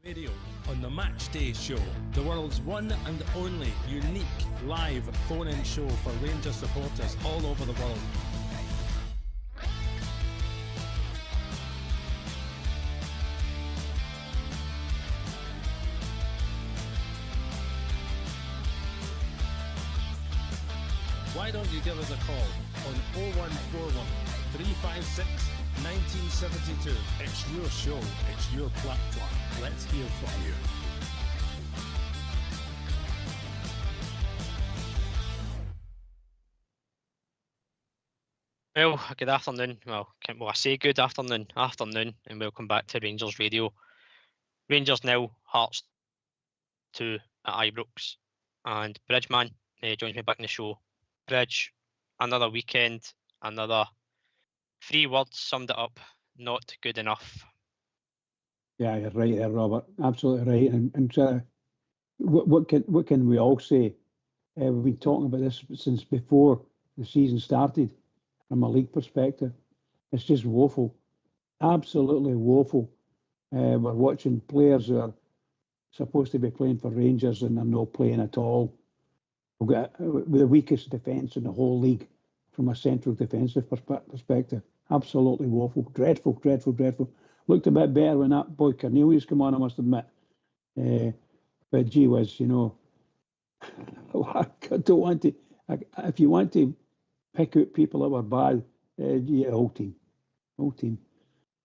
Radio on the Matchday Show, the world's one and only unique live phone-in show for Rangers supporters all over the world. Why don't you give us a call on 0141 356 1972. It's your show, it's your platform. Let's hear from you. Well, good afternoon. Well, I say good afternoon, and welcome back to Rangers Radio. Rangers 0, Hearts 2 at Ibrox. And Bridgeman joins me back in the show. Bridge, another weekend, another 3 words summed it up. Not good enough. Yeah, you're right there, Robert. Absolutely right. And what can we all say? We've been talking about this since before the season started. From a league perspective, it's just woeful, absolutely woeful. We're watching players who are supposed to be playing for Rangers and they're not playing at all. We've got the weakest defence in the whole league from a central defensive perspective. Absolutely woeful, dreadful. Looked a bit better when that boy Cornelius came on, I must admit. But gee whiz, I don't want to. If you want to pick out people that were bad, whole team,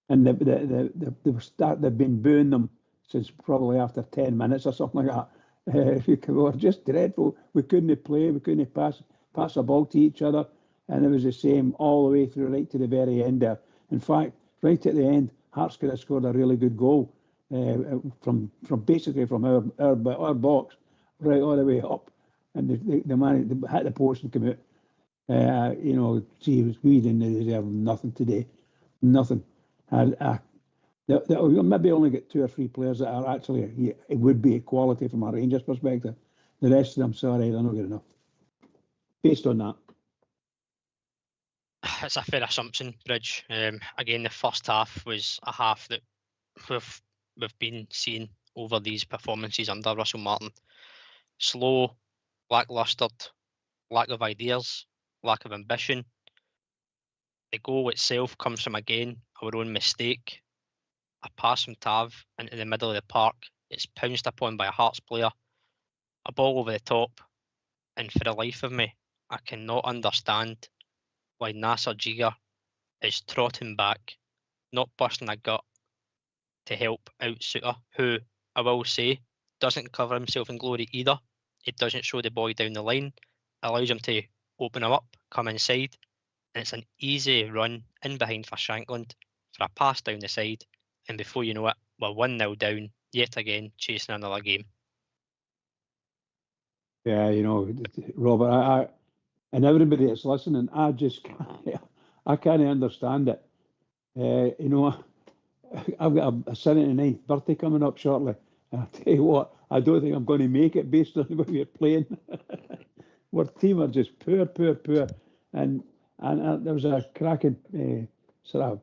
and they've been booing them since probably after 10 minutes or something like that. We were just dreadful. We couldn't play, we couldn't pass the ball to each other, and it was the same all the way through, right to the very end there. In fact, right at the end, Hearts could have scored a really good goal from basically from our box right all the way up, and the man hit the post and came out. We didn't deserve nothing today. Nothing. We'll maybe only get 2 or 3 players that are actually, it would be equality from a Rangers perspective. The rest of them, sorry, they're not good enough. Based on that. It's a fair assumption, Bridge. Again, the first half was a half that we've been seeing over these performances under Russell Martin. Slow, lacklustre, lack of ideas, lack of ambition. The goal itself comes from, again, our own mistake. A pass from Tav into the middle of the park. It's pounced upon by a Hearts player. A ball over the top. And for the life of me, I cannot understand why Nasser Jiga is trotting back, not busting a gut to help out Suter, who, I will say, doesn't cover himself in glory either. It doesn't show the boy down the line. Allows him to open him up, come inside, and it's an easy run in behind for Shankland for a pass down the side, and before you know it, we're 1-0 down, yet again chasing another game. Yeah, Robert, and everybody that's listening, I can't understand it. I've got a 79th birthday coming up shortly, and I tell you what, I don't think I'm going to make it based on what we're playing. Our team are just poor, and there was a cracking sort of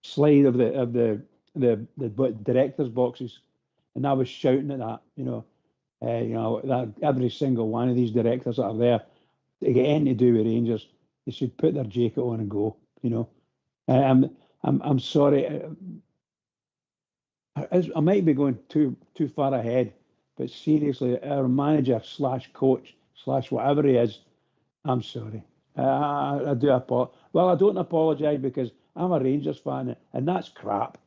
slide of the directors' boxes, and I was shouting at that, that every single one of these directors that are there, to get anything to do with Rangers, they should put their jacket on and go. I'm sorry, I might be going too far ahead, but seriously, our manager / coach / whatever he is, I'm sorry. I do apologize. Well, I don't apologise because I'm a Rangers fan and that's crap.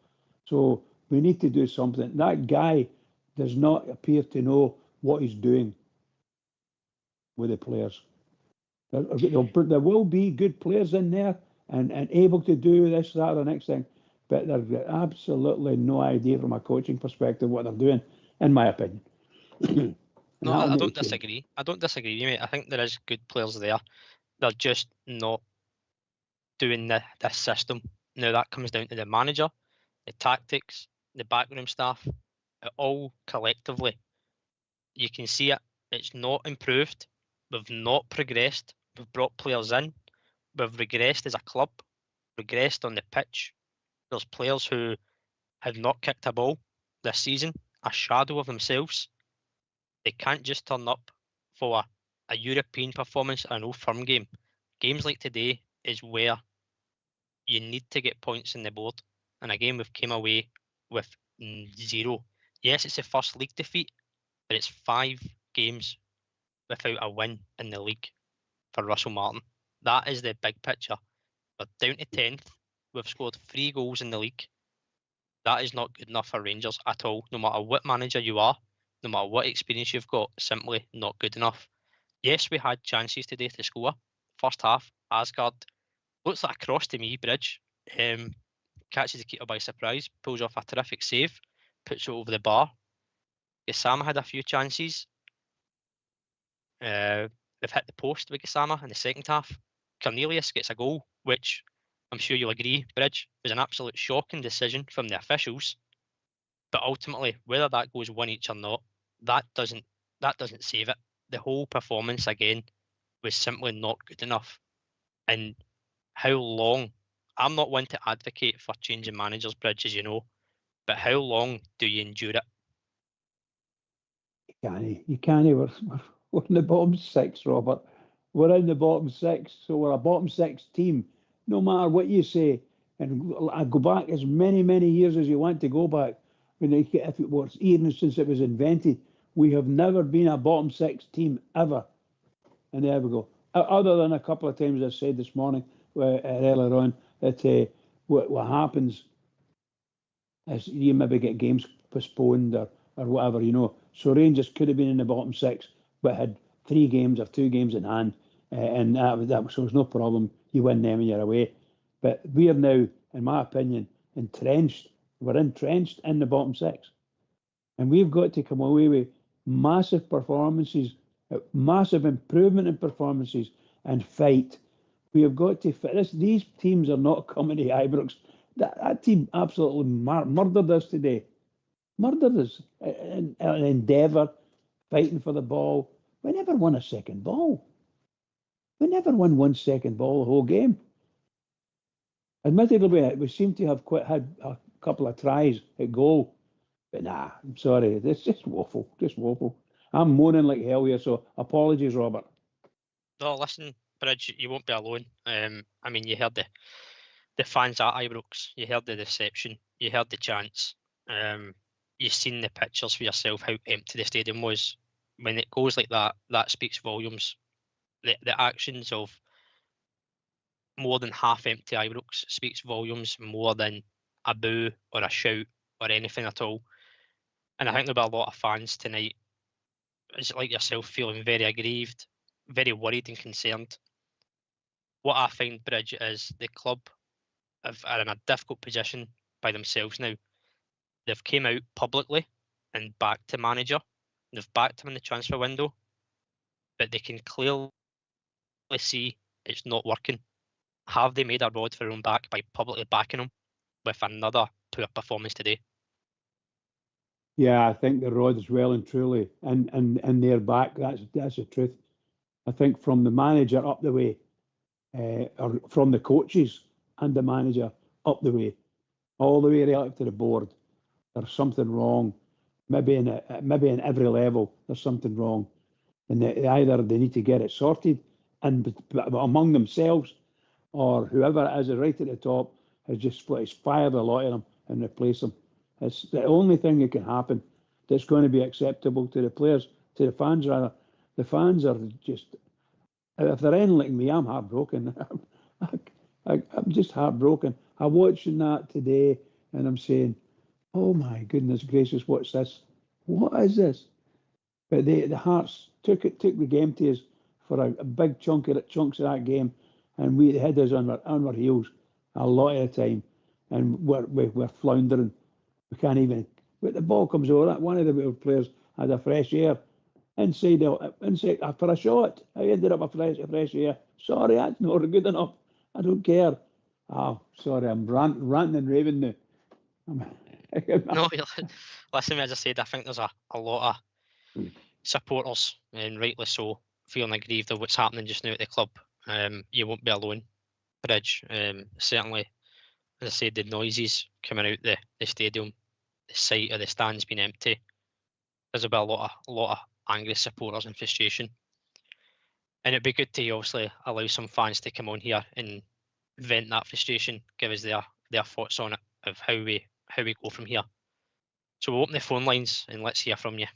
So we need to do something. That guy does not appear to know what he's doing with the players. There will be good players in there and able to do this, that, or the next thing, but they've got absolutely no idea from a coaching perspective what they're doing, in my opinion. No, I don't disagree. I don't disagree, mate. I think there is good players there. They're just not doing this system. Now, that comes down to the manager, the tactics, the backroom staff, all collectively. You can see it. It's not improved. We've not progressed. We've brought players in. We've regressed as a club, regressed on the pitch. There's players who have not kicked a ball this season, a shadow of themselves. They can't just turn up for a European performance or an Old Firm game. Games like today is where you need to get points on the board. And again, we've came away with 0. Yes, it's the first league defeat, but it's 5 games without a win in the league for Russell Martin. That is the big picture. We're down to 10th. We've scored 3 goals in the league. That is not good enough for Rangers at all. No matter what manager you are, no matter what experience you've got, simply not good enough. Yes, we had chances today to score. First half, Asgard looks like a cross to me, Bridge. Catches the keeper by surprise, pulls off a terrific save, puts it over the bar. Gassama had a few chances. They've hit the post with Gassama in the second half. Cornelius gets a goal, which I'm sure you'll agree, Bridge, was an absolute shocking decision from the officials. But ultimately, whether that goes 1 each or not, that doesn't save it. The whole performance again was simply not good enough. And how long? I'm not one to advocate for changing managers, Bridge, as you know, but how long do you endure it? You can't. We're in the bottom 6, Robert. We're in the bottom 6, so we're a bottom 6 team. No matter what you say, and I go back as many years as you want to go back. If it was even since it was invented, we have never been a bottom 6 team ever. And there we go. Other than a couple of times I said this morning earlier on that what happens is you maybe get games postponed or whatever, So Rangers could have been in the bottom 6, but had 3 games or 2 games in hand, and that so was no problem. You win them and you're away. But we are now, in my opinion, entrenched. We're entrenched in the bottom 6, and we've got to come away with massive performances, massive improvement in performances, and fight. We have got to fit this. These teams are not coming to Ibrox. That team absolutely murdered us today. Murdered us in endeavour, fighting for the ball. We never won a second ball. We never won 1 second ball the whole game. Admittedly, we seem to have had a couple of tries at goal. But nah, I'm sorry. It's just woeful. Just woeful. I'm moaning like hell here, so apologies, Robert. No, listen, Bridge, you won't be alone. I mean, you heard the fans at Ibrox. You heard the deception. You heard the chants. You've seen the pictures for yourself, how empty the stadium was. When it goes like that, that speaks volumes. The actions of more than half empty Ibrox speaks volumes more than a boo or a shout or anything at all. And I think there'll be a lot of fans tonight, is like yourself, feeling very aggrieved, very worried and concerned. What I find, Bridge, is the club are in a difficult position by themselves now. They've came out publicly and backed the manager. They've backed him in the transfer window, but they can clearly see it's not working. Have they made a rod for their own back by publicly backing him with another poor performance today? Yeah, I think the rod is well and truly in their back. That's the truth. I think from the manager up the way, or from the coaches and the manager up the way, all the way right up to the board, there's something wrong. Maybe in every level, there's something wrong, and either they need to get it sorted, and among themselves, or whoever it is right at the top has just fired a lot of them and replaced them. It's the only thing that can happen that's going to be acceptable to the players, to the fans rather. The fans are just, if they're anything like me, I'm heartbroken. I'm just heartbroken. I'm watching that today and I'm saying, oh my goodness gracious, what's this? What is this? But the Hearts took the game to us for a big chunks of that game, and we had us on our heels a lot of the time, and we're floundering. We can't even. But the ball comes over. That one of the players had a fresh air inside for a shot. I ended up a fresh air. Sorry, that's not good enough. I don't care. Oh, sorry, I'm ranting and raving now. No, listen, as I said, I think there's a lot of supporters, and rightly so, feeling aggrieved of what's happening just now at the club. You won't be alone, Bridge. Certainly, as I said, the noises coming out the stadium, the sight of the stands being empty, there's about a lot of angry supporters and frustration. And it'd be good to obviously allow some fans to come on here and vent that frustration, give us their thoughts on it, of how we go from here. So we'll open the phone lines and let's hear from you.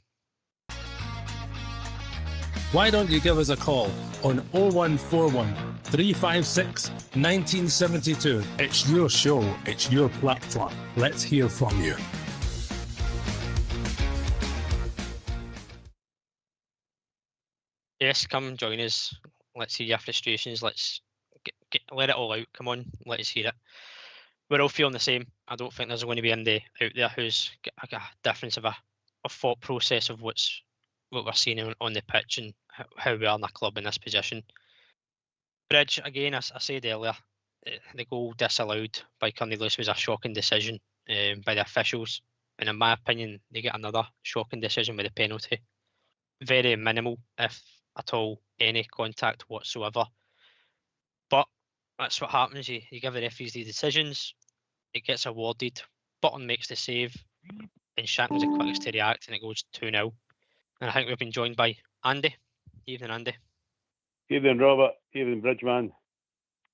Why don't you give us a call on 0141 356 1972? It's your show, it's your platform. Let's hear from you. Yes, come join us. Let's hear your frustrations. Let's let it all out. Come on, let us hear it. We're all feeling the same. I don't think there's going to be anybody out there who's got a difference of a thought process of what we're seeing on the pitch and how we are in the club in this position. Bridge, again, I said earlier, the goal disallowed by Cornelius was a shocking decision by the officials. And in my opinion, they get another shocking decision with a penalty. Very minimal, if at all, any contact whatsoever. But that's what happens. You give the referees the decisions, it gets awarded. Button makes the save, and Shank was the quickest to react, and it goes 2-0. And I think we've been joined by Andy. Evening, Andy. Evening, Robert. Evening, Bridgeman.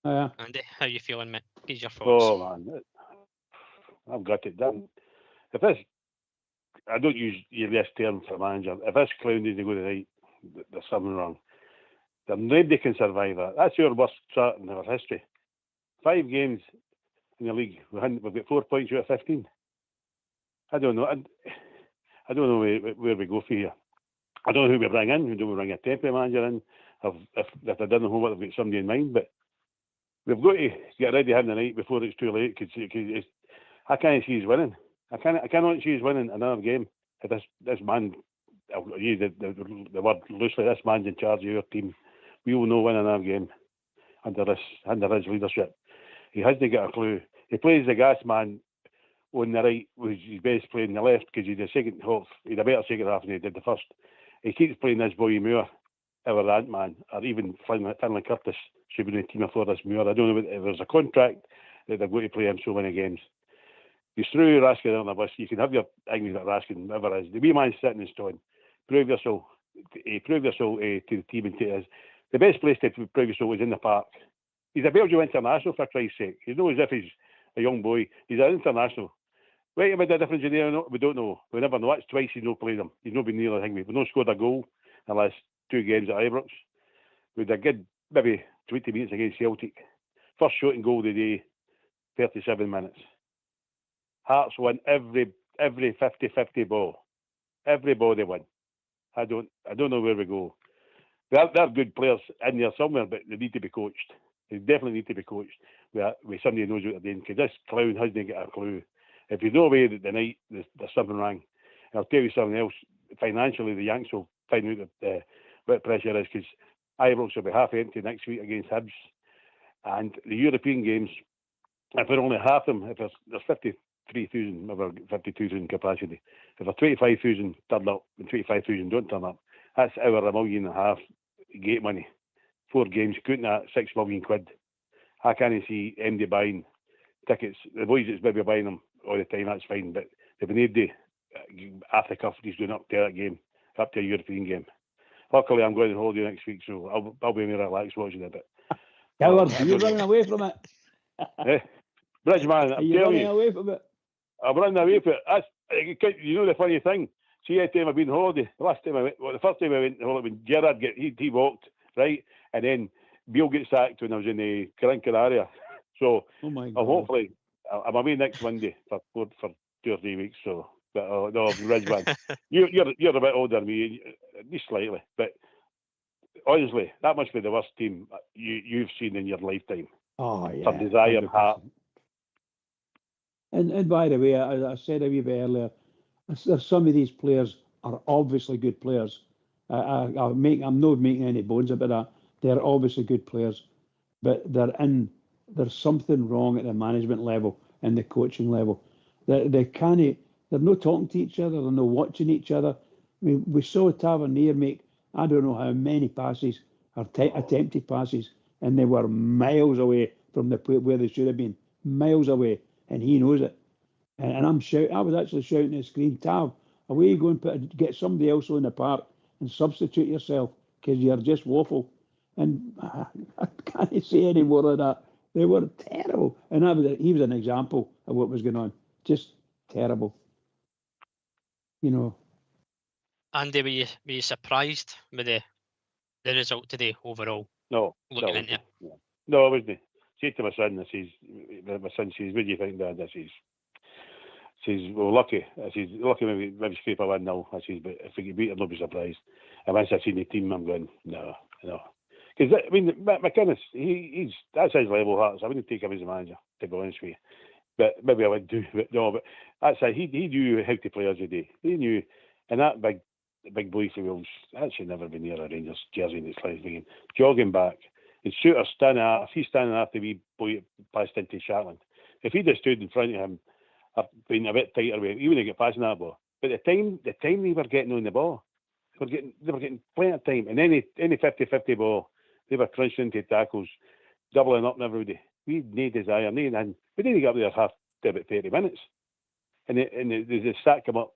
Andy, how you feeling, mate? Here's your thoughts. Oh, man. I've got it done. If this, I don't use this term for manager. If this clown needs to go to the right, there's something wrong. Nobody can survive that. That's our worst start in our history. 5 games in the league. We've got 4 points out of 15. I don't know. I don't know where we go for here. I don't know who we bring in. Do we bring a temporary manager in? If they don't know what, they've got somebody in mind. But we've got to get ready to him tonight before it's too late. Cause I can't see us winning. I cannot see us winning another game if this man, I'll use the word loosely, this man's in charge of your team. We will not win another game under his leadership. He has to get a clue. He plays the gas man on the right, which he's best playing the left because he's a second half. He'd a better second half than he did the first. He keeps playing this boy Moore, our Ant-Man, or even Finlay Curtis should be in the team before this Moore. I don't know if there's a contract that they're going to play him so many games. You threw Raskin on the bus. You can have your things that Raskin, whatever it is. The wee man's sitting in stone. Prove yourself to the team and to us. The best place to prove yourself is in the park. He's a Belgian international, for Christ's sake. He's not as if he's a young boy. He's an international. Right about the difference in there or not, we don't know. We never know. That's twice he's not played him. He's not been near the thing. We've not scored a goal in the last 2 games at Ibrox. With a good, maybe 20 minutes against Celtic. First shot and goal of the day, 37 minutes. Hearts win every 50-50 ball. Everybody win. I don't know where we go. They're good players in there somewhere, but they need to be coached. They definitely need to be coached with somebody who knows what they're doing. Because this clown hasn't got a clue. If he's not away the night, there's something wrong. And I'll tell you something else. Financially, the Yanks will find out what pressure is, because Ibrox will be half empty next week against Hibs. And the European games, if we're only half them, if there's 53,000, over 52,000 capacity. If there's 25,000 turn up and 25,000 don't turn up, that's over £1.5 million gate money. 4 games, couldn't that £6 million quid. I can't see MD buying tickets. The boys that's maybe buying them all the time, that's fine. But if we need off the cuff, he's going up to that game, up to a European game. Luckily, I'm going on holiday next week, so I'll be more relaxed watching it. But Coward, you're running away from it. Bridgeman, I'm telling you, away from it. I'm running away from it. You know the funny thing? See, every time I've been on holiday, the first time I went on holiday, when Gerrard he walked, right? And then Beale gets sacked when I was in the Gran Canaria. So hopefully, I'm away next Monday for 2 or 3 weeks. So, but no, Ridgeman, you're a bit older than me, just slightly. But honestly, that must be the worst team you've seen in your lifetime. Oh yeah. For desire and heart. And by the way, I said a wee bit earlier, some of these players are obviously good players. I'm not making any bones about that. They're obviously good players, but there's something wrong at the management level and the coaching level. They're not talking to each other. They're not watching each other. I mean, we saw Tavernier make I don't know how many passes, or attempted passes, and they were miles away from the point where they should have been, miles away, and he knows it. And I was actually shouting at the screen, Tav, Away you go and get somebody else on the park and substitute yourself because you're just woeful. And I can't say any more of that. They were terrible. And he was an example of what was going on. Just terrible. You know. Andy, were you surprised with the result today overall? No. Looking into it. No, I wasn't. Say to my son, my son says, what do you think, Dad? I says, well, lucky. I says, lucky maybe scrape a 1-0. I says, but if we get beat, I'll not be surprised. And once I seen the team, I'm going, no. Because, I mean, McInnes, that's his level, Hearts. I wouldn't take him as a manager, to be honest with you. But maybe I would do. But no, but that's it. He knew how to play every day. He knew. And that big boy for Wales, actually never been near a Rangers jersey in his life again. Jogging back. And Shooter standing off. He's standing after the wee boy passed into Shatland. If he'd have stood in front of him, I've been a bit tighter with him, he wouldn't get passing that ball. But the time they were getting on the ball, they were getting plenty of time. And any 50-50 ball, they were crunching into tackles, doubling up and everybody. We had no desire, and we didn't get up there half to about 30 minutes. And the stat come up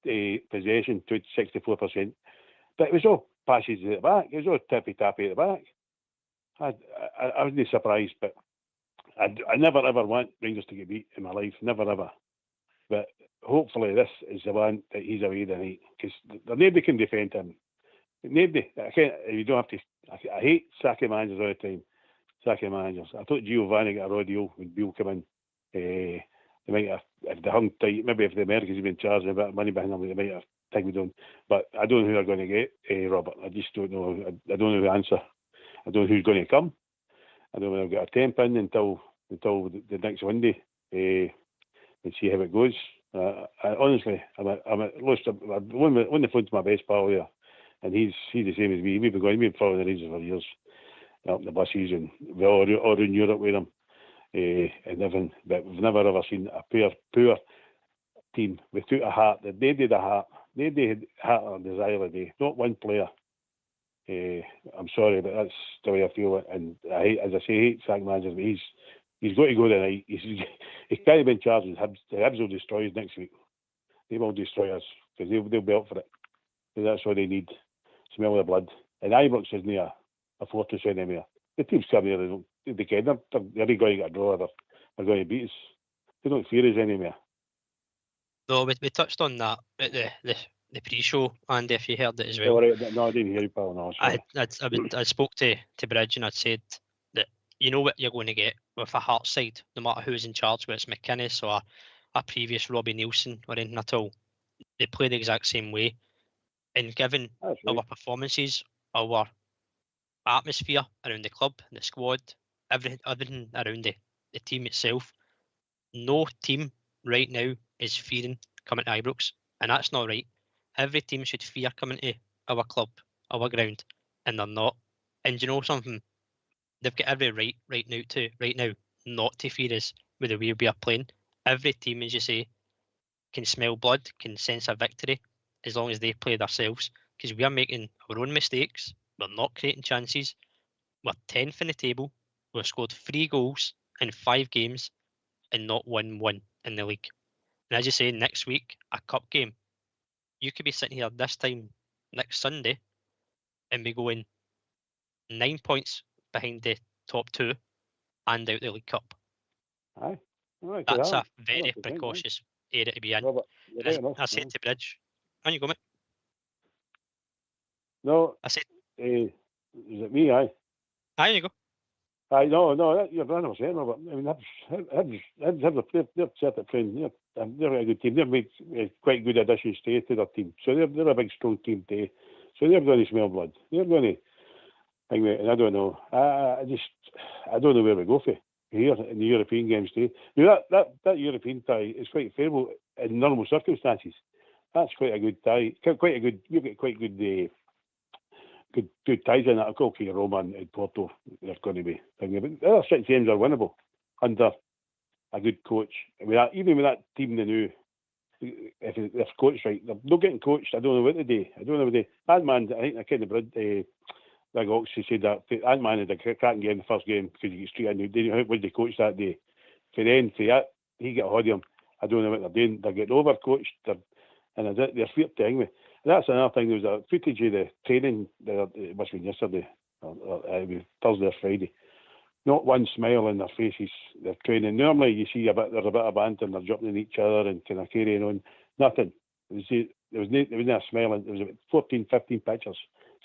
possession to 64%. But it was all passes at the back. It was all tappy-tappy at the back. I wasn't surprised, but I never ever want Rangers to get beat in my life. Never ever. But hopefully this is the one that he's away tonight, because nobody can defend him. Nobody. I can't. You don't have to. I hate sacking managers all the time. Sacking managers. I thought Giovanni got a raw deal when Beale came in. They might have, if they hung tight, maybe if the Americans had been charging a bit of money behind them, they might have taken down. But I don't know who they're going to get, Robert. I just don't know. I don't know the answer. I don't know who's going to come. I don't know if they'll get a temp in until the next Monday and see how it goes. Honestly, I'm lost. I'm on the phone to my best pal here, and he's the same as me. We've been following the Rangers for years, up the buses, and we're all in Europe with them, and everything. But we've never ever seen a poor team without a heart. That they did a heart. They had heart or desire today. Not one player. I'm sorry, but that's the way I feel it. And as I say, I hate sack managers, but he's got to go tonight. He's kind of been charged with Hibs. The Hibs will destroy us next week. They will destroy us because they'll be up for it. Because that's what they need. Smell the blood. And Ibrox isn't a fortress anymore. The team's coming here. They're going to get a draw. They're going to beat us. They don't fear us anymore. No, we touched on that at the pre-show, and if you heard it as well. No, I didn't hear you, pal. No, I spoke to Bridge, and I'd said that you know what you're going to get with a Hearts side, no matter who's in charge, whether it's McInnes or a previous Robbie Nielsen or anything at all. They play the exact same way. And given our performances, our atmosphere around the club, the squad, everything around the team itself, no team right now is fearing coming to Ibrox, and that's not right. Every team should fear coming to our club, our ground, and they're not. And you know something? They've got every right now not to fear us with the way we are playing. Every team, as you say, can smell blood, can sense a victory as long as they play themselves. Because we are making our own mistakes. We're not creating chances. We're 10th in the table. We've scored 3 goals in 5 games and not won 1 in the league. And as you say, next week, a cup game. You could be sitting here this time next Sunday and be going 9 points behind the top 2 and out the League Cup. Aye. Right, that's a very precautious area to be in. Robert, I said to Bridge, on you go, mate. No. I said, is it me? Aye. Aye, you go. Aye, no, you're 100%, Robert. I mean, they're set up playing. They're a good team. They've made quite good additions to their team. So they're a big, strong team today. So they're going to smell blood. They're going to. And I don't know. I don't know where we go for here in the European games today. Now that European tie is quite favourable in normal circumstances. That's quite a good tie. You've got quite good. Good ties in that. Okay, Roma and Porto, they're going to be. But the other 6 games are winnable under a good coach. I mean, even with that team they knew, if they're coached right, they're not getting coached. I don't know what they do. Ant-Man, I think I kind of Big Ox, he said that Ant-Man had a cracking game in the first game because he gets straight in. They didn't know how they coached that day. For that, he got hold of him. I don't know what they're doing. They're getting overcoached. and they're feared to me. That's another thing. There was a footage of the training. It must have been yesterday, or it was Thursday or Friday. Not one smile on their faces. They're training. Normally, you see there's a bit of banter, and they're jumping at each other and kind of carrying on. Nothing. There wasn't a smile. There was about 14, 15 pictures,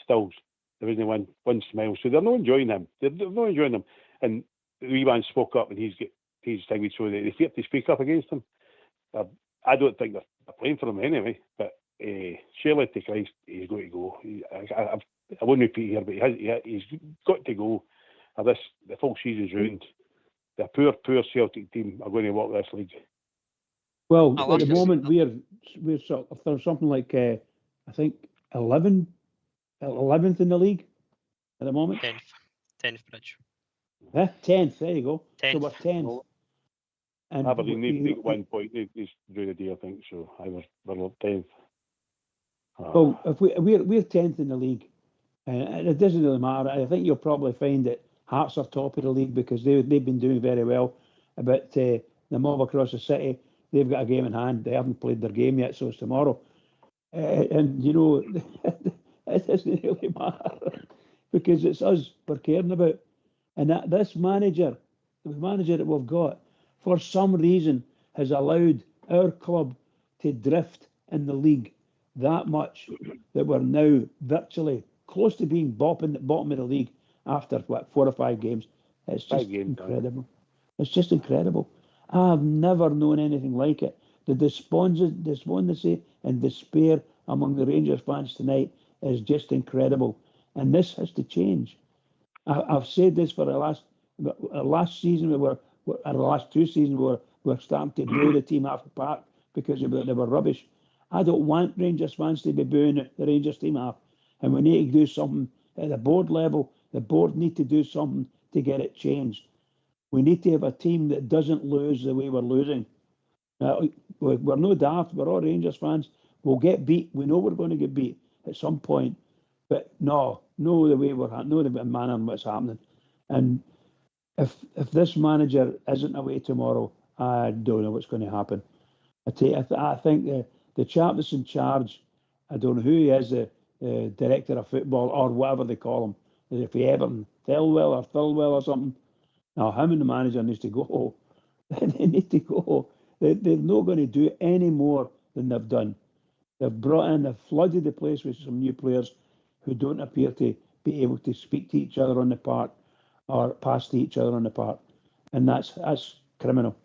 stills. There wasn't one smile. So they're not enjoying him. They're not enjoying him. And the wee man spoke up, and he's thing, so they fear to speak up against him. I don't think they're playing for him anyway. But surely to Christ, he's got to go. I wouldn't repeat here, but he's got to go. The full season's ruined. The poor Celtic team are going to walk this league. Well, at the moment we're sort of, there's something like I think 11th in the league at the moment. 10th, Bridge. 10th. There you go. 10th. So we're 10th. And Aberdeen, they got 1 point. They drew the day, I think. So we're 10th. Well, if we're 10th in the league, and it doesn't really matter. I think you'll probably find that Hearts are top of the league because they've been doing very well. But the mob across the city, they've got a game in hand. They haven't played their game yet, so it's tomorrow. And you know, it doesn't really matter because it's us we're caring about. And that this manager, the manager that we've got, for some reason, has allowed our club to drift in the league that much that we're now virtually close to being bopping at the bottom of the league after 4 or 5 games. It's just incredible. It's just incredible. I've never known anything like it. The despondency and despair among the Rangers fans tonight is just incredible. And this has to change. I've said this for the last season, the last 2 seasons, we're starting to boo the team half the park because they were rubbish. I don't want Rangers fans to be booing the Rangers team half. And we need to do something at the board level. The board need to do something to get it changed. We need to have a team that doesn't lose the way we're losing. We're no daft. We're all Rangers fans. We'll get beat. We know we're going to get beat at some point. But no the way the manner in what's happening. And if this manager isn't away tomorrow, I don't know what's going to happen. I think the chap that's in charge, I don't know who he is, the director of football or whatever they call him. If he Everton, Thilwell or something. Now, him and the manager needs to go. They need to go. They're not going to do any more than they've done. They've flooded the place with some new players who don't appear to be able to speak to each other on the park or pass to each other on the park. And that's criminal.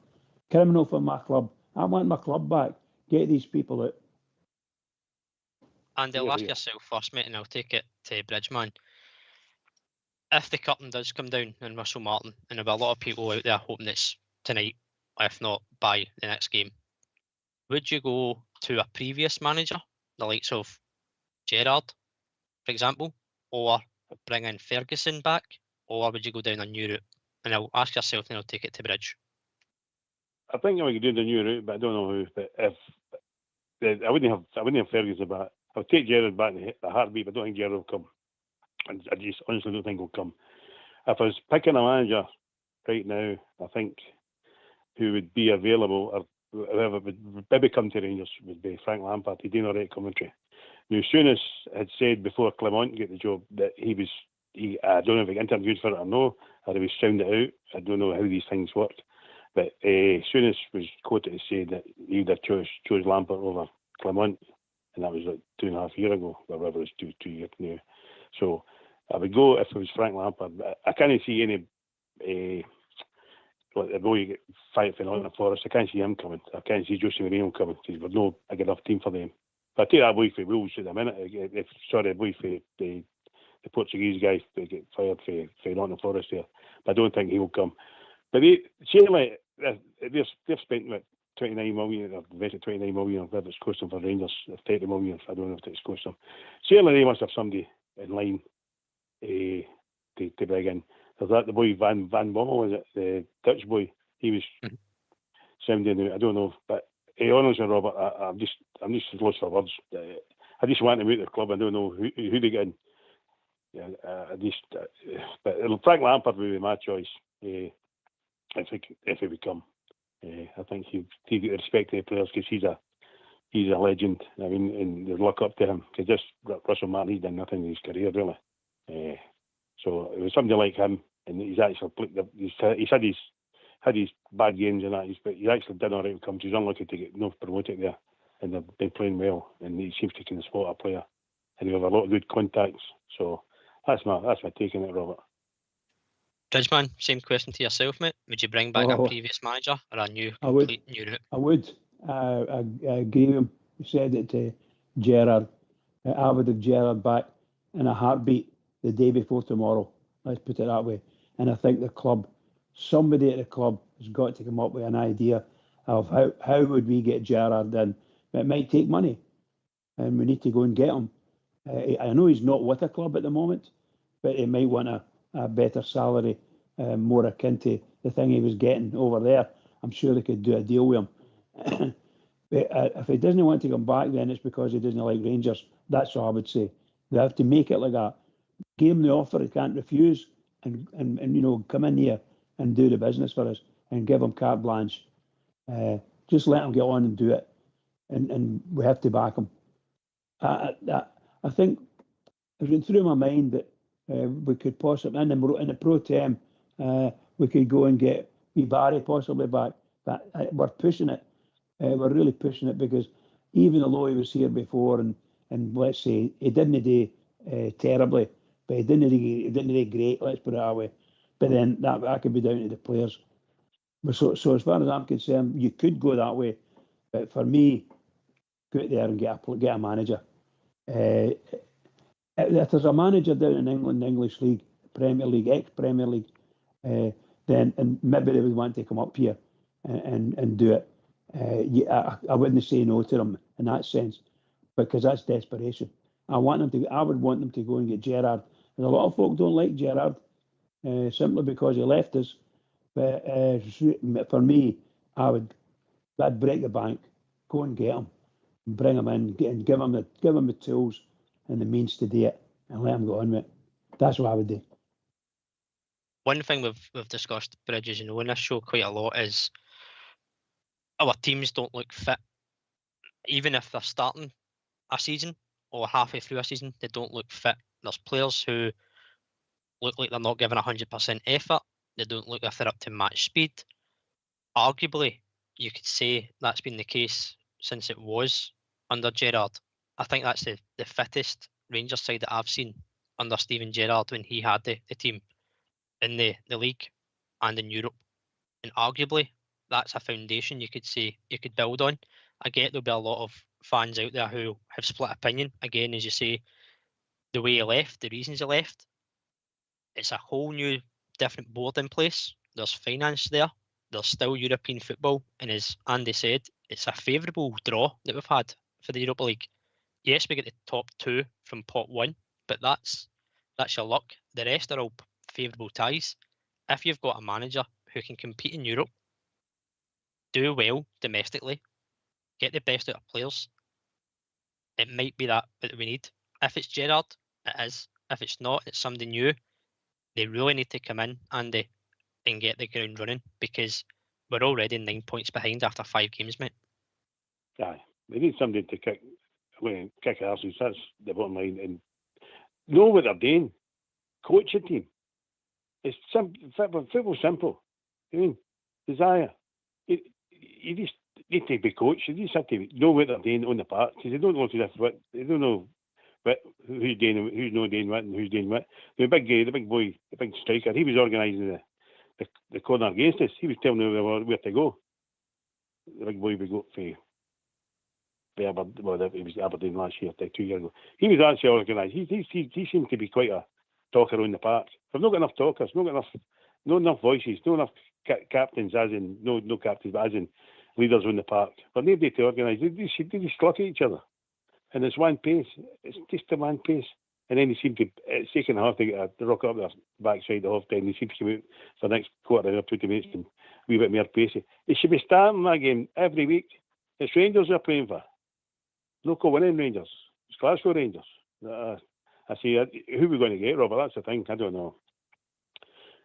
Criminal for my club. I want my club back. Get these people out. And I'll ask yourself first, mate, and I'll take it to Bridgeman. If the curtain does come down in Russell Martin, and there'll be a lot of people out there hoping it's tonight, if not by the next game, would you go to a previous manager, the likes of Gerrard, for example, or bring in Ferguson back, or would you go down a new route? And I'll ask yourself, and I'll take it to Bridge. I think I would do the new route, but I don't know who. But if I wouldn't have Ferguson back. I'll take Gerrard back in the heartbeat, but I don't think Gerrard will come. And I just honestly don't think he'll come. If I was picking a manager right now, I think who would be available or whoever would maybe come to Rangers would be Frank Lampard. He'd do all right commentary. Now, Souness had said before Clement got the job that he I don't know if he interviewed for it or no, or he was sounded out. I don't know how these things work. But Souness was quoted to say that he would have chose Lampard over Clement. And that was like 2.5 years ago, or whatever it's 2 years now. So I would go if it was Frank Lampard. I can't see any, like the boy you get fight for Nottingham Forest. I can't see him coming. I can't see Jose Mourinho coming because we're not a good enough team for them. But I take that boy for Wolves at the minute. The boy for the Portuguese guy to get fired for Nottingham Forest there. But I don't think he will come. But certainly they've spent what, 29 million, or invested 29 million, or whatever it's costing for Rangers, 30 million, I don't know if it's cost them. Certainly they must have somebody in line to bring in. There's that, the boy Van Bommel, is it? The Dutch boy. He was sounding out, I don't know. But honestly, Robert, I'm just lost for words. I just want them out of the club. I don't know who they get in. Yeah, but Frank Lampard would be my choice if he would come. I think he'd get the respect of the players because he's a legend. I mean, and they look up to him because just Russell Martin, he's done nothing in his career really. So it was somebody like him, and he's actually he's had his bad games and that, but he's actually done all right with Cums. He's unlucky to get promoted there, and they've been playing well, and he seems to kind of spot a player, and he has a lot of good contacts. So that's my take on it, Robert. Bridgeman, same question to yourself, mate. Would you bring back a previous manager or a new route? I would. I agree with him. He said it to Gerrard. I would have Gerrard back in a heartbeat the day before tomorrow. Let's put it that way. And I think somebody at the club has got to come up with an idea of how would we get Gerrard in. It might take money, and we need to go and get him. I know he's not with a club at the moment, but he might want a better salary, more akin to the thing he was getting over there. I'm sure they could do a deal with him. But if he doesn't want to come back, then it's because he doesn't like Rangers. That's what I would say. They have to make it like that. Give him the offer, he can't refuse, and come in here and do the business for us and give him carte blanche. Just let him get on and do it, and we have to back him. I think it went through my mind that we could possibly, in the pro tem, we could go and get Barry possibly back. But we're pushing it. We're really pushing it because even though he was here before and let's say he didn't do terribly, but he didn't do great, let's put it that way. But then that could be down to the players. So as far as I'm concerned, you could go that way. But for me, go out there and get a manager. If there's a manager down in England, the English League, Premier League, ex-Premier League, then and maybe they would want to come up here and do it. I wouldn't say no to them in that sense, because that's desperation. I would want them to go and get Gerrard. And a lot of folk don't like Gerrard simply because he left us. But for me, I'd break the bank, go and get him, and bring him in, and give him the tools and the means to do it, and let him go on with it. That's what I would do. One thing we've discussed, Bridges, in this show quite a lot is our teams don't look fit. Even if they're starting a season or halfway through a season, they don't look fit. There's players who look like they're not giving 100% effort. They don't look like they're up to match speed. Arguably, you could say that's been the case since it was under Gerrard. I think that's the fittest Rangers side that I've seen under Steven Gerrard when he had the team in the league and in Europe. And arguably, that's a foundation you could say you could build on. I get there'll be a lot of fans out there who have split opinion. Again, as you say, the way he left, the reasons he left, it's a whole new different board in place. There's finance there. There's still European football. And as Andy said, it's a favourable draw that we've had for the Europa League. Yes, we get the top two from pot one, but that's your luck. The rest are all favourable ties. If you've got a manager who can compete in Europe, do well domestically, get the best out of players, it might be that we need. If it's Gerrard, it is. If it's not, it's somebody new. They really need to come in, Andy, and get the ground running, because we're already 9 points behind after 5 games, mate. Aye, they need somebody to kick arses. That's the bottom line. And know what they're doing. Coach a team. It's football's simple. I mean, desire. You just need to be coached. You just have to know what they're doing on the park, because they don't know they don't know who's not doing what and who's doing what. The big striker, he was organising the corner against us. He was telling them where to go. The big boy we got for it was Aberdeen last year, 2 years ago. He was actually organised. He seemed to be quite a talker on the park. We've not got enough talkers, not enough voices, not enough captains, as in no captains, but as in leaders on the park. But nobody to organise. They just look at each other, and it's one pace. It's just a one pace. And then they seem to, it's taking a half to get the rock up their backside the half time. They seem to come out for the next quarter or 20 minutes and a wee bit more pacey. They should be starting that game every week. It's Rangers they're playing for. Local winning Rangers. It's Glasgow Rangers. I see, who are we going to get, Robert? That's the thing. I don't know.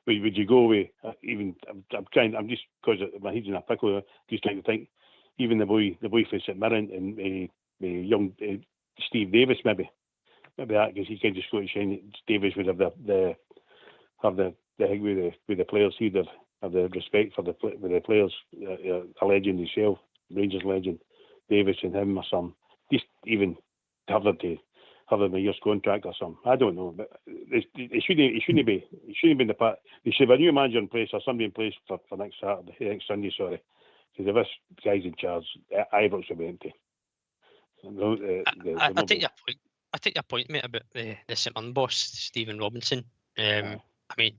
Would you go away? I'm just, because my head's in a pickle, just trying to think. even the boy from St Mirren and young Steve Davis maybe that, because he kind of Scottish and Davis would have the thing with the players. He'd have the respect for with the players. A legend himself, Rangers legend, Davis and him or some. Just even have them a year's contract or something. I don't know, but it shouldn't be in the part. There should be a new manager in place or somebody in place for next Sunday. Sorry, because if this guy's in charge, Ibrox will be empty. I take your point. I take your point, mate, about the St Mirren boss, Stephen Robinson. I mean,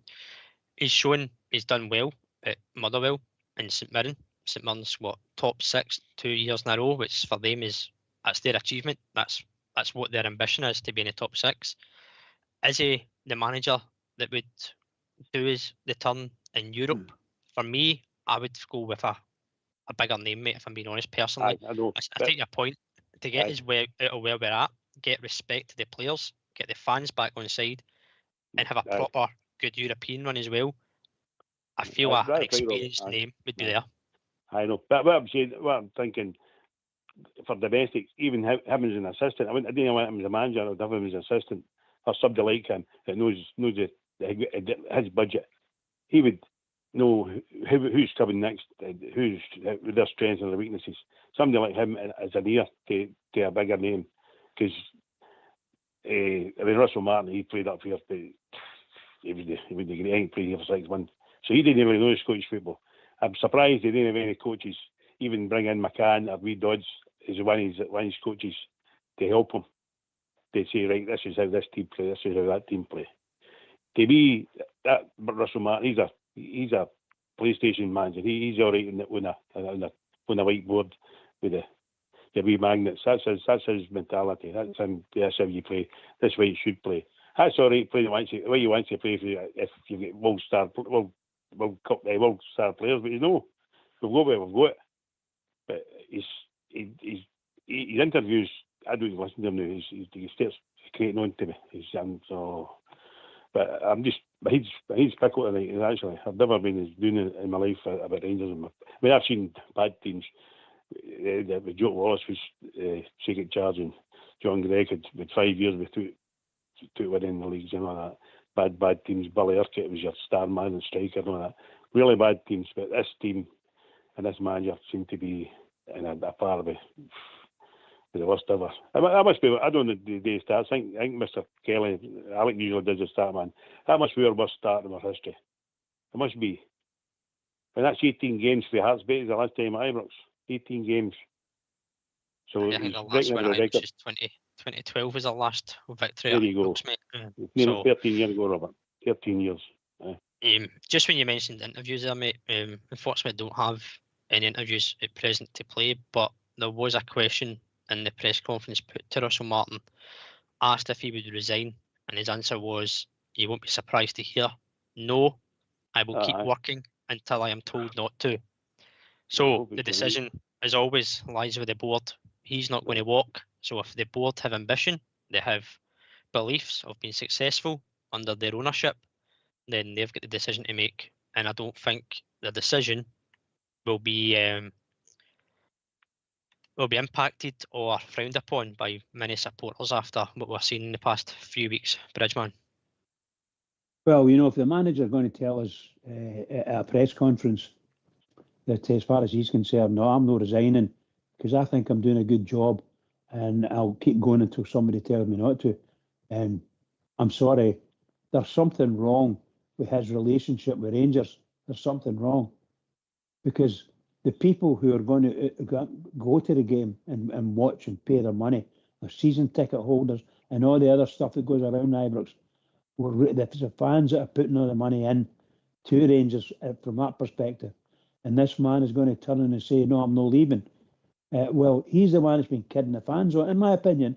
he's done well at Motherwell and St Mirren. St Mirren's top 6 2 years in a row, which for them that's their achievement. That's what their ambition is, to be in the top 6. Is he the manager that would do the turn in Europe? For me, I would go with a bigger name, mate, if I'm being honest, personally. I take your point. To get us out of where we're at, get respect to the players, get the fans back on side, and have a proper good European run as well. I feel an experienced name would be there. I know, but what I'm thinking, for domestic, even him as an assistant, I didn't want him as a manager. I would have him as an assistant or somebody like him that knows his budget. He would know who's coming next, who's their strengths and their weaknesses. Somebody like him as an ear to a bigger name, because Russell Martin, he played up here, but he played here for 6 months, so he didn't really know Scottish football. I'm surprised they didn't have any coaches even bring in McCann or Wee Dodds as one of his coaches to help him. They say, right, this is how this team play, this is how that team play. To me, that Russell Martin, he's a PlayStation manager. He's all right on a whiteboard with the wee magnets. That's his mentality. That's him. That's how you play. That's why you should play. That's all right. Play the way you want to play if you get world star players. But we've got where we've got. But his interviews, I don't even listen to him now. He starts creating on to me. But I'm just, he's pickle tonight. Actually, I've never been as doing it in my life about Rangers. I mean, I've seen bad teams. With Joe Wallace was second charge, and John Gregg had 5 years without winning the leagues and all that. Bad teams. Billy Urquhart was your star man and striker and all that. Really bad teams. But this team and this manager seem to be in a par with the worst ever. That must be. I don't know the day starts. I think Mr. Kelly, Alec usually does the start man. That must be our worst start in our history. It must be. And that's 18 games for the Hearts. Is the last time at Ibrox. 18 games. So I think the last one at Ibrox is 2012 was our last victory. There you go. Ibrox, mate. Nearly 13 years ago, Robert. 13 years. Just when you mentioned interviews there, mate, unfortunately I don't have any interviews at present to play, but there was a question in the press conference put to Russell Martin, asked if he would resign, and his answer was, you won't be surprised to hear, no, I will keep working until I am told not to. So the decision, as always, lies with the board. He's not going to walk. So if the board have ambition, they have beliefs of being successful under their ownership, then they've got the decision to make. And I don't think the decision will be impacted or frowned upon by many supporters after what we've seen in the past few weeks. Bridgeman. Well, if the manager is going to tell us at a press conference that as far as he's concerned, no, I'm not resigning because I think I'm doing a good job and I'll keep going until somebody tells me not to. And I'm sorry, there's something wrong with his relationship with Rangers. There's something wrong. Because the people who are going to go to the game and watch and pay their money, the season ticket holders and all the other stuff that goes around Ibrox, the fans that are putting all the money in to Rangers from that perspective. And this man is going to turn in and say, no, I'm not leaving. Well, he's the one that's been kidding the fans. In my opinion,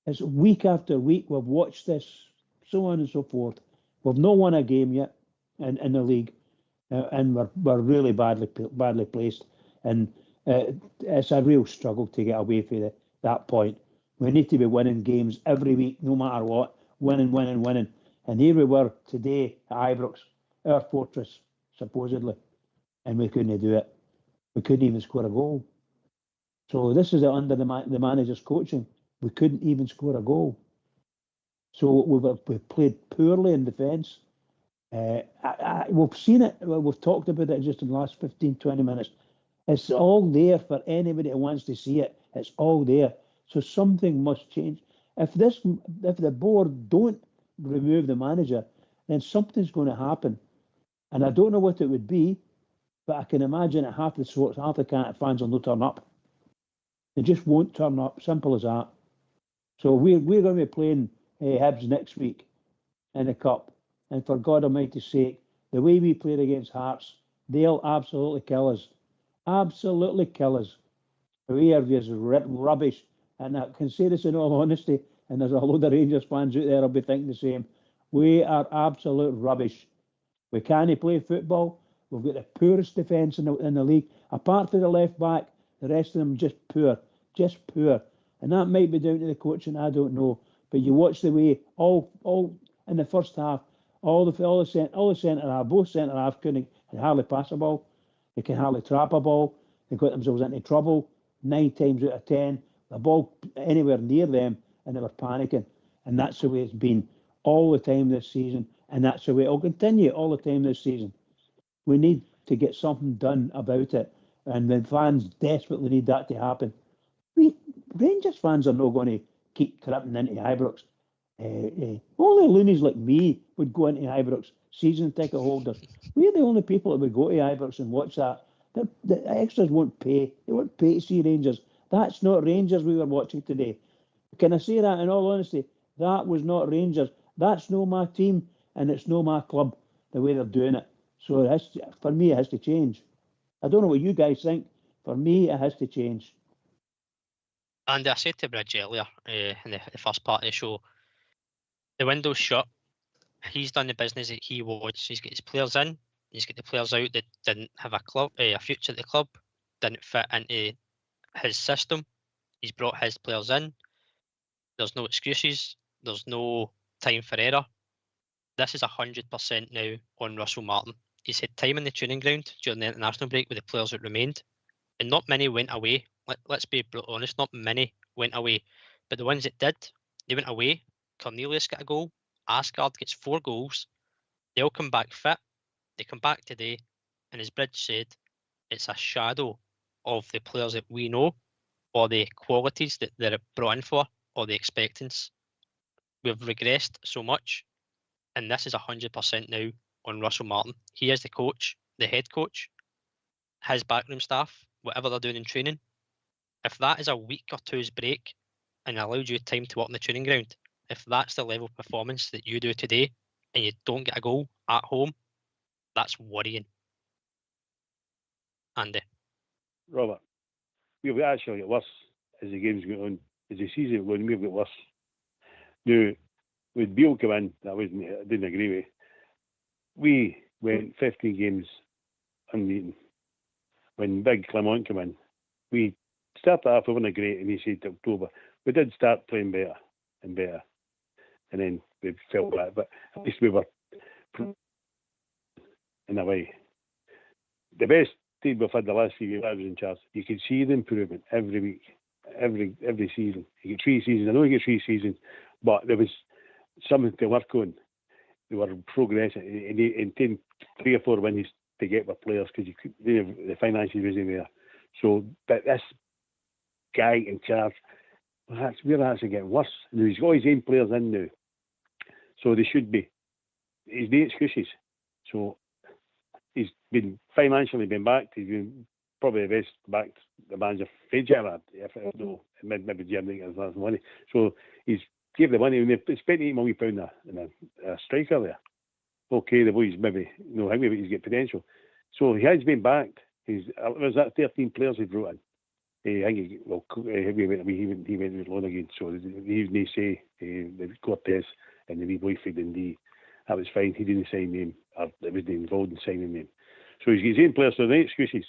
it's week after week we've watched this, so on and so forth. We've not won a game yet in the league. And we're really badly placed, and it's a real struggle to get away from that point. We need to be winning games every week, no matter what, winning. And here we were today at Ibrox, our fortress, supposedly, and we couldn't do it. We couldn't even score a goal. So this is under the manager's coaching. We couldn't even score a goal. So we played poorly in defence. We've seen it. We've talked about it just in the last 15, 20 minutes. It's all there for anybody who wants to see it. It's all there. So something must change. If the board don't remove the manager, then something's going to happen. And I don't know what it would be, but I can imagine that half the fans will not turn up. They just won't turn up. Simple as that. So we're going to be playing Hibs next week in the Cup. And for God Almighty's sake, the way we played against Hearts, they'll absolutely kill us. Absolutely kill us. We are just rubbish. And I can say this in all honesty, and there's a load of Rangers fans out there who'll be thinking the same. We are absolute rubbish. We can't play football. We've got the poorest defence in the league. Apart from the left back, the rest of them just poor. Just poor. And that might be down to the coaching, I don't know. But you watch the way all in the first half, all the centre half, both centre halves couldn't hardly pass a ball. They can hardly trap a ball. They got themselves into trouble 9 times out of 10. The ball anywhere near them, and they were panicking. And that's the way it's been all the time this season. And that's the way it'll continue all the time this season. We need to get something done about it. And the fans desperately need that to happen. Rangers fans are not going to keep tripping into Ibrox. Only loonies like me would go into Ibrox, season ticket holders. We're the only people that would go to Ibrox and watch that. The extras won't pay. They won't pay to see Rangers. That's not Rangers we were watching today. Can I say that in all honesty? That was not Rangers. That's no my team, and it's no my club, the way they're doing it. So for me, it has to change. I don't know what you guys think. For me, it has to change. And I said to Bridge earlier in the first part of the show, the window's shut. He's done the business that he wants. He's got his players in. He's got the players out that didn't have a future at the club, didn't fit into his system. He's brought his players in. There's no excuses. There's no time for error. This is 100% now on Russell Martin. He's had time in the training ground during the international break with the players that remained, and not many went away. Let's be honest, not many went away, but the ones that did, they went away. Cornelius got a goal. Asgard gets 4 goals. They all come back fit. They come back today, and as Bridge said, it's a shadow of the players that we know, or the qualities that they're brought in for, or the expectance. We've regressed so much, and this is 100% now on Russell Martin. He is the coach, the head coach, his backroom staff, whatever they're doing in training. If that is a week or two's break and allowed you time to work in the training ground, if that's the level of performance that you do today and you don't get a goal at home, that's worrying. Andy. Robert, we've actually got worse as the game's going on. As the season going on, we've got worse. Now, with Beale come in, I didn't agree with. We went 15 games unbeaten. When Big Clement came in, we started off, we weren't great, and he said October. We did start playing better and better. And then we felt that, but at least we were in a way. The best team we've had the last few years, I was in charge. You could see the improvement every week, every season. You get 3 seasons. I know you get 3 seasons, but there was something to work on. They were progressing and taking 3 or 4 wins to get with players because the finances wasn't there. So, but this guy in charge, we're actually getting worse. And he's got his own players in now, so they should be. He's no excuses. So he's been financially been backed. He's been probably the best backed the manager Fedger had. If I don't know, maybe Jim has lots of money. So he's gave the money and they spent £8 million in a striker there. Okay, the boys maybe him, but he's got potential. So he has been backed. Was that 13 players he brought in? I think he went with loan again. So he didn't say the Cortez and the wee boy for Dundee. That was fine. He didn't sign him. Or they wasn't involved in signing him. So he's got his own players. So no excuses.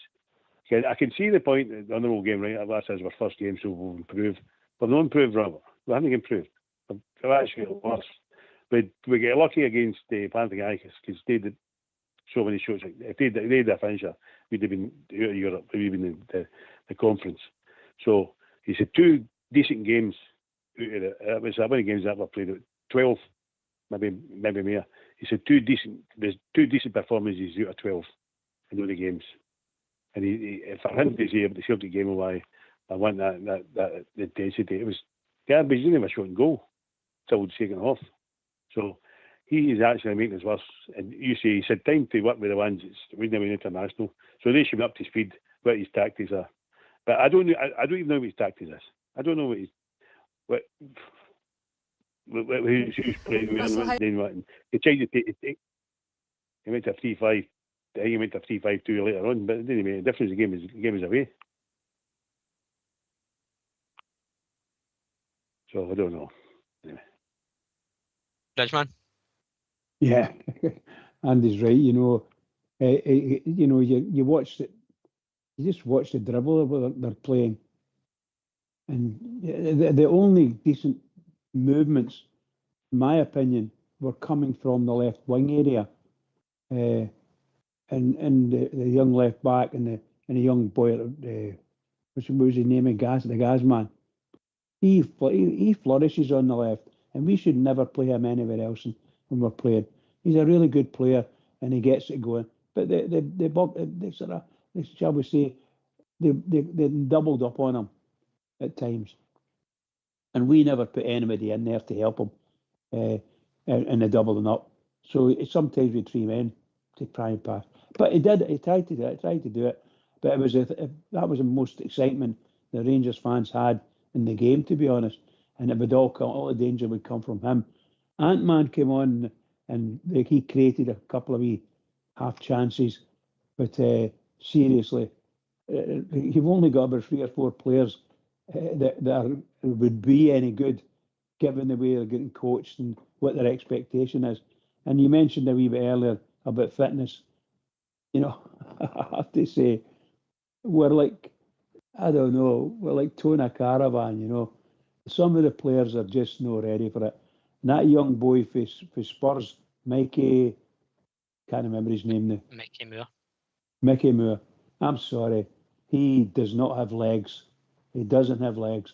I can see the point. The honourable game, right? That's our first game, so we'll improve. But not improved, Robert. We haven't improved. We're actually worse. We get lucky against Panathinaikos because they did so many shots. If they had a finisher, we'd have been out of Europe. We'd have been in the conference. So he said 2 decent games out of it. It was how many games that I played? 12, maybe more. He said 2 decent performances out of 12 in all the games. And he for him to say the Celtic game away, I want that intensity. It was garbage. He didn't have a shot and goal till the second half. So he is actually making us worse. And you say he said time to work with the ones that we never international. So they should be up to speed what his tactics are. But I don't even know what his tactics is. I don't know what who's playing with and what's doing what. He tried to take. He went to 3-5. I think he went to 3-5-2 later on, but it didn't make a difference. The game is away. So I don't know. Anyway. Bridgeman? Yeah, Andy's right. You watch it. You just watch the dribble that they're playing, and the only decent movements, in my opinion, were coming from the left wing area, and the young left back and the young boy, what was his name? The gas man. He flourishes on the left, and we should never play him anywhere else when we're playing. He's a really good player, and he gets it going. But they sort of, shall we say, they doubled up on him at times, and we never put anybody in there to help him in the doubling up. So sometimes we 3 men to try and pass. But he did. He tried to do it. But it was that was the most excitement the Rangers fans had in the game, to be honest. And it would all the danger would come from him. Ant-Man came on and he created a couple of wee half chances, but seriously, you've only got about 3 or 4 players that would be any good, given the way they're getting coached and what their expectation is. And you mentioned a wee bit earlier about fitness. I have to say, we're like, I don't know, we're like towing a caravan, Some of the players are just not ready for it. And that young boy for Spurs, Mikey, can't remember his name now. Mickey Moore. I'm sorry. He does not have legs. He doesn't have legs.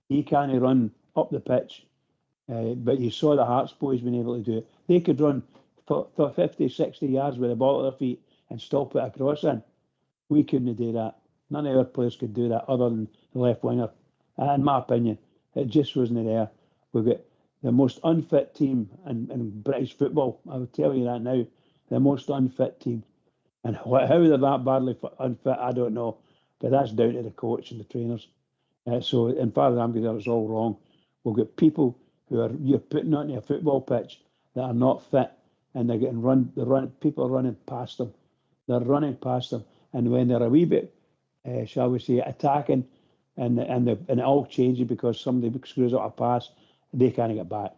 He can't run up the pitch. But you saw the Hearts boys being able to do it. They could run for 50, 60 yards with the ball at their feet and still put a cross in. We couldn't do that. None of our players could do that other than the left winger. In my opinion, it just wasn't there. We've got the most unfit team in British football. I will tell you that now. The most unfit team. And how they're that badly unfit, I don't know. But that's down to the coach and the trainers. So, in far as I'm concerned, it's all wrong. We've got people you're putting onto a football pitch that are not fit, and they're getting people are running past them. They're running past them. And when they're a wee bit, shall we say, attacking, and it all changes because somebody screws up a pass, they can't get back.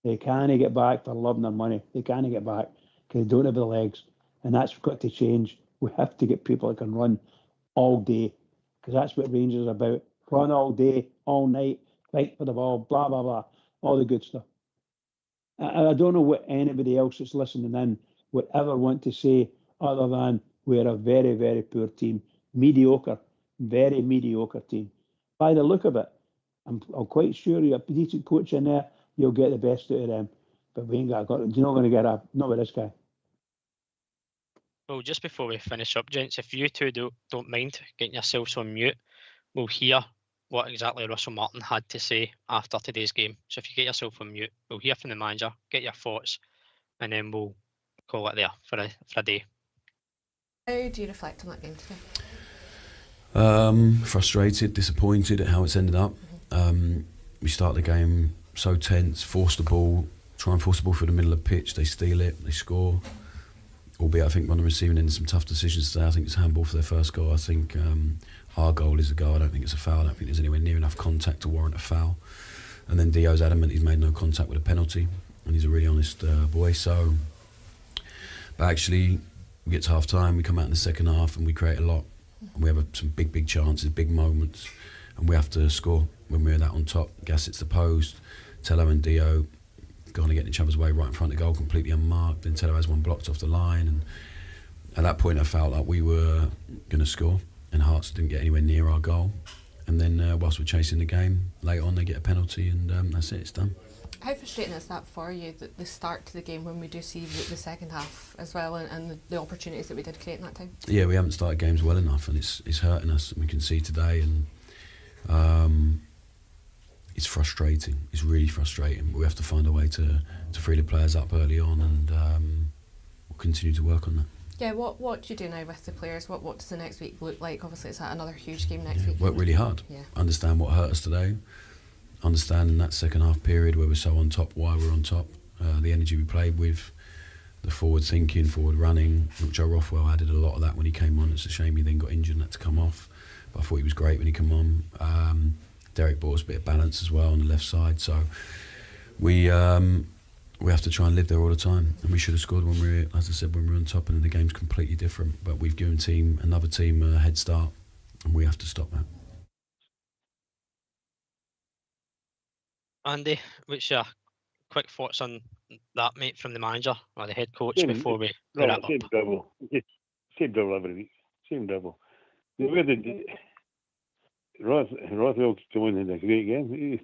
They can't get back for loving their money. They can't get back because they don't have the legs. And that's got to change. We have to get people that can run all day, because that's what Rangers are about. Run all day, all night, fight for the ball, blah, blah, blah, all the good stuff. I don't know what anybody else that's listening in would ever want to say other than we're a very, very poor team. Very mediocre team. By the look of it, I'm quite sure you're a decent coach in there, you'll get the best out of them. But we ain't you're not going to get not with this guy. Well, just before we finish up, gents, if you two don't mind getting yourselves on mute, we'll hear what exactly Russell Martin had to say after today's game. So if you get yourself on mute, we'll hear from the manager, get your thoughts, and then we'll call it there for a day. How do you reflect on that game today? Frustrated, disappointed at how it's ended up. We start the game so tense, try and force the ball through the middle of the pitch, they steal it, they score. Albeit I think on the receiving end, some tough decisions today. I think it's handball for their first goal. I think our goal is a goal. I don't think it's a foul. I don't think there's anywhere near enough contact to warrant a foul. And then Dio's adamant he's made no contact with a penalty, and he's a really honest boy. So, but actually, we get to half time, we come out in the second half, and we create a lot. And we have some big chances, big moments, and we have to score when we're that on top. Gassett's the post. Tello and Dio going to get in each other's way right in front of the goal, completely unmarked. Then Tello has one blocked off the line, and at that point I felt like we were going to score, and Hearts didn't get anywhere near our goal. And then whilst we're chasing the game, later on they get a penalty, and that's it. It's done. How frustrating is that for you, the start to the game, when we do see the second half as well, and the opportunities that we did create in that time? Yeah, we haven't started games well enough, and it's hurting us. And we can see today, and it's frustrating. It's really frustrating. But we have to find a way to free the players up early on, and we'll continue to work on that. Yeah, what do you do now with the players? What does the next week look like? Obviously, it's another huge game next week. Work really hard. Yeah. Understand what hurt us today. Understand in that second half period where we're so on top, why we're on top. The energy we played with, the forward thinking, forward running. Joe Rothwell added a lot of that when he came on. It's a shame he then got injured and had to come off. But I thought he was great when he came on. Derek brought us a bit of balance as well on the left side. So we have to try and live there all the time. And we should have scored when we were, as I said, when we were on top, and then the game's completely different. But we've given another team a head start, and we have to stop that. Andy, what's your quick thoughts on that, mate, from the manager or the head coach before we wrap up? Same dribble every week. Same dribble. The way that Rothwell came in a great game.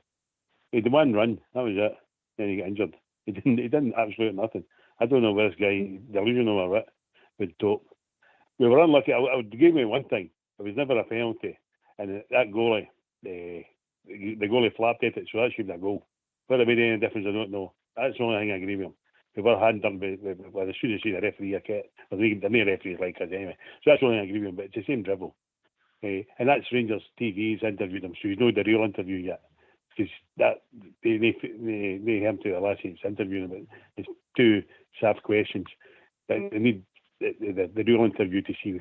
He had one run, that was it. Then he got injured. He didn't absolutely nothing. I don't know where this guy delusional or what with dope. We were unlucky. I would give me one thing. It was never a penalty, and that goalie, the goalie flapped at it, so that should be a goal. Whether it made any difference, I don't know. That's the only thing I agree with him. We were hand done with as soon as you see the referee, the main referees like us anyway. So that's the only thing I agree with him. But it's the same dribble. And that's Rangers TV's interviewed him, so he's not the real interview yet. Because that they him to the last week's interview, but it's two soft questions. But they need the real interview to see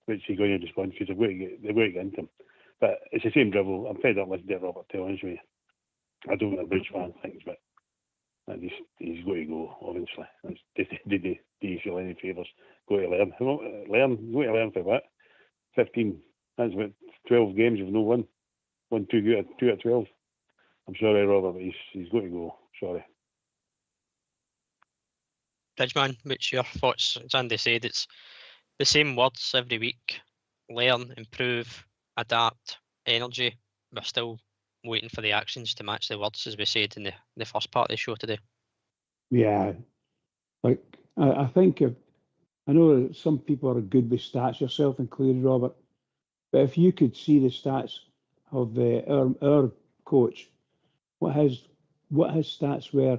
what's he going to respond, because they're going to get into him. But it's the same dribble. I'm fed up listening to Robert tell honest with you. I don't know what Bridge fan thinks, but he's got to go, obviously. Did he feel any favours? Go to learn. Go to learn for what? 15. That's about 12 games you've no won. Won 2 out of 12. I'm sorry, Robert, but he's got to go. Sorry. Bridgeman, what's your thoughts? As Andy said, it's the same words every week. Learn, improve, adapt, energy. We're still waiting for the actions to match the words, as we said in the first part of the show today. Yeah, like I think I know that some people are good with stats, yourself included, Robert. But if you could see the stats of our coach, what his stats were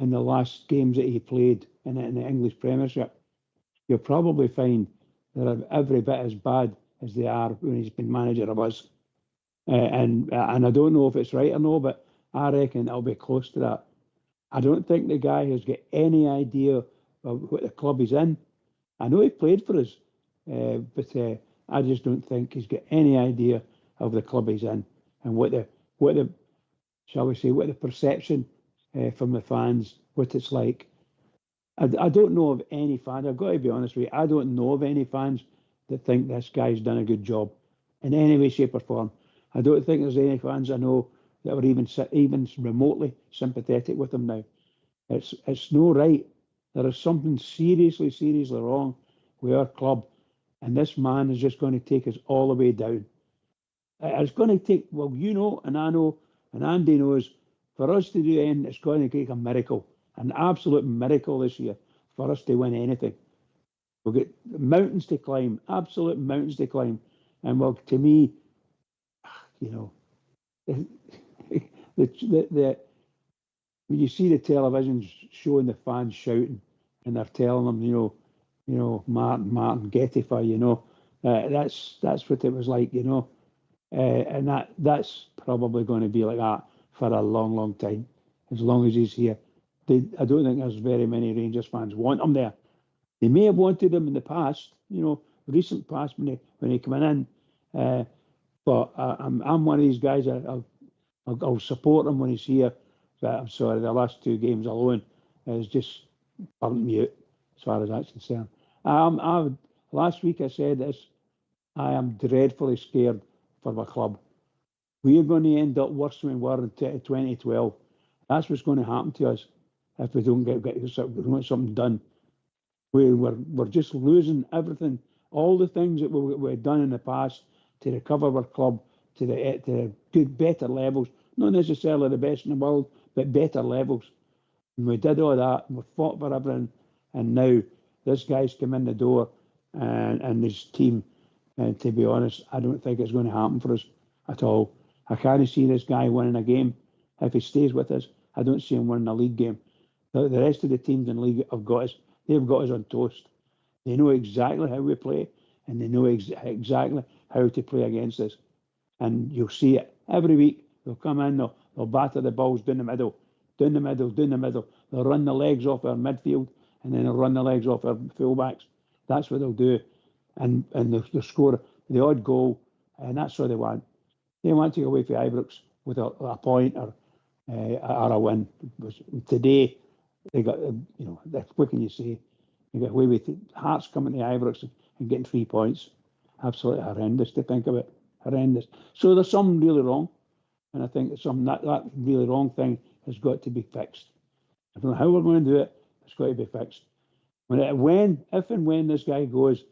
in the last games that he played in the English Premiership, you'll probably find they're every bit as bad as they are when he's been manager of us. And I don't know if it's right or no, but I reckon it'll be close to that. I don't think the guy has got any idea of what the club he's in. I know he played for us, but I just don't think he's got any idea of the club he's in and what the shall we say, what the perception from the fans, what it's like. I don't know of any fans. I've got to be honest with you. I don't know of any fans that think this guy's done a good job in any way, shape, or form. I don't think there's any fans I know that are even remotely sympathetic with him now. It's no right. There is something seriously wrong with our club, and this man is just going to take us all the way down. It's going to take, well, you know, and I know, and Andy knows, for us to do anything, it's going to take a miracle, an absolute miracle this year for us to win anything. We'll get mountains to climb, absolute mountains to climb. And well, to me, you know, when you see the television showing the fans shouting and they're telling them, you know, Martin, Getify, you know, that's what it was like, you know, and that's probably going to be like that for a long time, as long as he's here. I don't think there's very many Rangers fans want him there. They may have wanted him in the past, you know, recent past when he came in, but I'm one of these guys. I'll support him when he's here. But I'm sorry, the last 2 games alone is just burnt me out as far as that's concerned. Last week I said this. I am dreadfully scared for my club. We are going to end up worse than we were in 2012. That's what's going to happen to us if we don't get something done. We're just losing everything, all the things that we've done in the past to recover our club, to the good, better levels. Not necessarily the best in the world, but better levels. And we did all that. We fought for everything, and now this guy's come in the door, and his team. And to be honest, I don't think it's going to happen for us at all. I can't see this guy winning a game. If he stays with us, I don't see him winning a league game. The rest of the teams in the league have got us. They've got us on toast. They know exactly how we play, and they know exactly how to play against us. And you'll see it every week. They'll come in, they'll batter the balls down the middle. They'll run the legs off our midfield, and then they'll run the legs off our fullbacks. That's what they'll do. And they'll score the odd goal, and that's what they want. They want to go away for Ibrox with a point or a win. Today, they got, what can you say? They got away with Hearts coming to Ibrox and getting 3 points. Absolutely horrendous to think about. Horrendous. So there's something really wrong, and I think that really wrong thing has got to be fixed. I don't know how we're going to do it. It's got to be fixed. If and when this guy goes,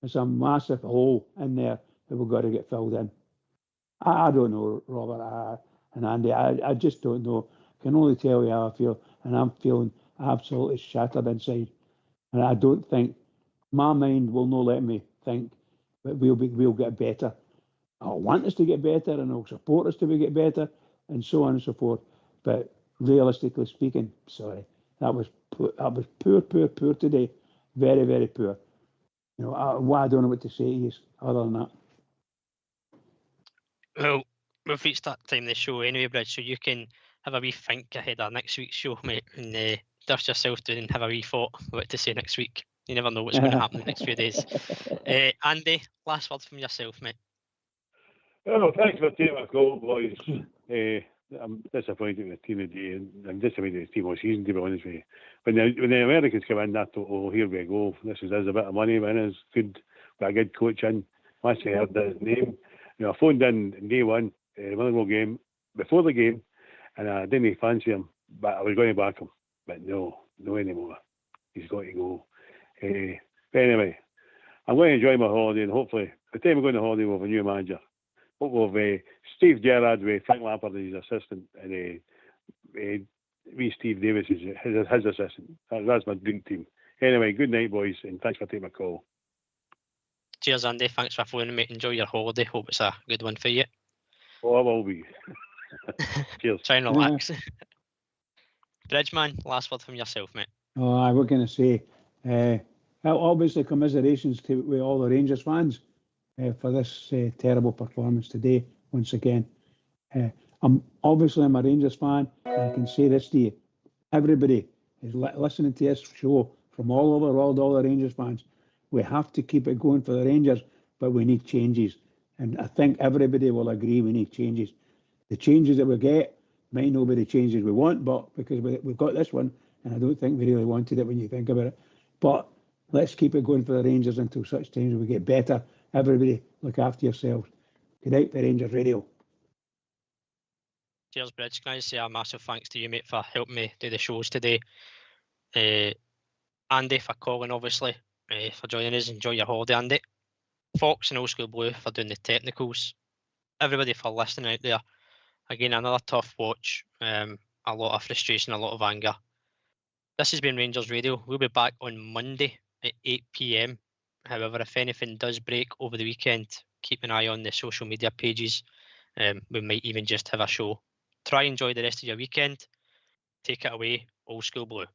there's a massive hole in there that we've got to get filled in. I don't know, Robert and Andy. I just don't know. I can only tell you how I feel, and I'm feeling absolutely shattered inside. And I don't think my mind will not let me think that we'll get better. I'll want us to get better, and I'll support us to get better, and so on and so forth. But realistically speaking, sorry, that was poor today. Very, very poor. I don't know what to say to you other than that. Well, we've reached that time of the show anyway, Bridge, so you can have a wee think ahead of next week's show, mate, and dust yourself down and have a wee thought what to say next week. You never know what's going to happen in the next few days. Andy, last word from yourself, mate. Well, thanks for taking my call, boys. I'm disappointed with the team today, and I'm disappointed with the team all season, to be honest with you. When the Americans come in, I thought, oh, here we go. This is a bit of money, man. It's good. Got a good coach in. Once I heard his name, I phoned in day one, Motherwell game, before the game, and I didn't fancy him, but I was going to back him. But no anymore. He's got to go. But anyway, I'm going to enjoy my holiday, and hopefully, by the time we're going on holiday, we'll have a new manager. We'll have Steve Gerrard with Frank Lampard as his assistant, and Steve Davis is his assistant. That's my dream team. Anyway, good night, boys, and thanks for taking my call. Cheers, Andy. Thanks for phoning, mate. Enjoy your holiday. Hope it's a good one for you. Oh, I will be. Cheers. Try and relax. Bridgeman, last word from yourself, mate. Oh, we're going to say, obviously, commiserations with all the Rangers fans for this terrible performance today, once again. I'm a Rangers fan, and I can say this to you. Everybody is listening to this show from all over the world, all the Rangers fans. We have to keep it going for the Rangers, but we need changes. And I think everybody will agree we need changes. The changes that we get might not be the changes we want, but because we've got this one, and I don't think we really wanted it when you think about it. But let's keep it going for the Rangers until such times we get better. Everybody, look after yourselves. Good night, the Rangers Radio. Cheers, Bridge. Can I say a massive thanks to you, mate, for helping me do the shows today. Andy for calling, obviously, for joining us. Enjoy your holiday, Andy. Fox and Old School Blue for doing the technicals. Everybody for listening out there. Again, another tough watch. A lot of frustration, a lot of anger. This has been Rangers Radio. We'll be back on Monday at 8 p.m. However, if anything does break over the weekend, keep an eye on the social media pages. We might even just have a show. Try and enjoy the rest of your weekend. Take it away, Old School Blue.